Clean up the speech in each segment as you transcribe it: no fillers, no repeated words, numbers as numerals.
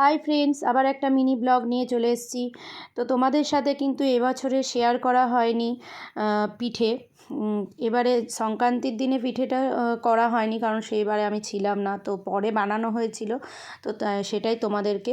Hi friends, আবার একটা mini blog নিয়ে চলে এসেছি। তো তোমাদের সাথে কিন্তু এবছরে শেয়ার করা হয়নি পিঠে। এবারে সংক্রান্তির দিনে পিঠেটা করা হয়নি, কারণ সেইবারে আমি ছিলাম না, তো পরে বানানো হয়েছিল। তো সেটাই তোমাদেরকে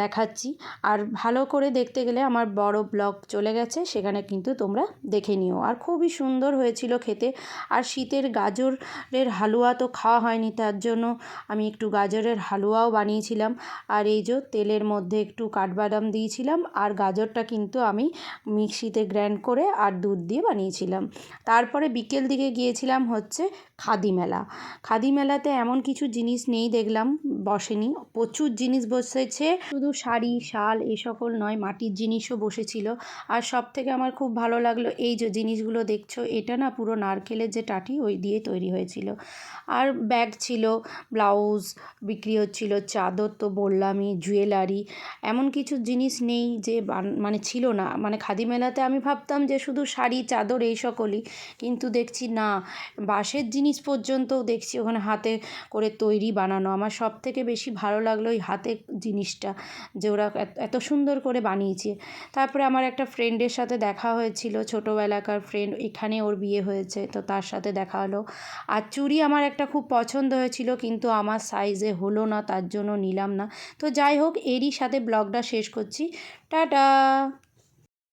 দেখাচ্ছি। আর ভালো করে দেখতে গেলে আমার বড় ব্লগ চলে গেছে, সেখানে কিন্তু তোমরা দেখে নিও। আর খুবই সুন্দর হয়েছিল খেতে। আর শীতের গাজরের হালুয়া তো খাওয়া হয়নি, তার জন্য আমি একটু গাজরের হালুয়াও বানিয়েছিলাম। আর এই যে তেলের মধ্যে একটু কাঠবাদাম দিয়েছিলাম, আর গাজরটা কিন্তু আমি মিক্সিতে গ্রাইন্ড করে আর দুধ দিয়ে বানিয়েছিলাম। তারপরে বিকেল দিকে গিয়েছিলাম হচ্ছে খাদি মেলা। খাদি মেলাতে এমন কিছু জিনিস নেই দেখলাম, বসেনি, প্রচুর জিনিস বসেছে। শুধু শাড়ি, শাল এই সকল নয়, মাটির জিনিসও বসেছিল। আর সব থেকে আমার খুব ভালো লাগলো, এই যে জিনিসগুলো দেখছো, এটা না পুরো নারকেলের যে টাটি ওই দিয়ে তৈরি হয়েছিল। আর ব্যাগ ছিল, ব্লাউজ বিক্রি হচ্ছিল, চাদর তো বললামই, জুয়েলারি, এমন কিছু জিনিস নেই যে মানে ছিল না। মানে খাদি মেলাতে আমি ভাবতাম যে শুধু শাড়ি, চাদর এই সকলই, কিন্তু দেখছি না, বাঁশের জিনিস পর্যন্তও দেখছি ওখানে হাতে করে তৈরি বানানো। আমার সব থেকে বেশি ভালো লাগলো ওই হাতের জিনিসটা, যে ওরা এত সুন্দর করে বানিয়েছে। তারপরে আমার একটা ফ্রেন্ডের সাথে দেখা হয়েছিল, ছোটোবেলাকার ফ্রেন্ড, এখানে ওর বিয়ে হয়েছে, তো তার সাথে দেখা হলো। আর চুড়ি আমার একটা খুব পছন্দ হয়েছিল, কিন্তু আমার সাইজে হলো না, তার জন্য নিলাম না। তো যাই হোক, এরই সাথে ব্লগটা শেষ করছি। টাটা।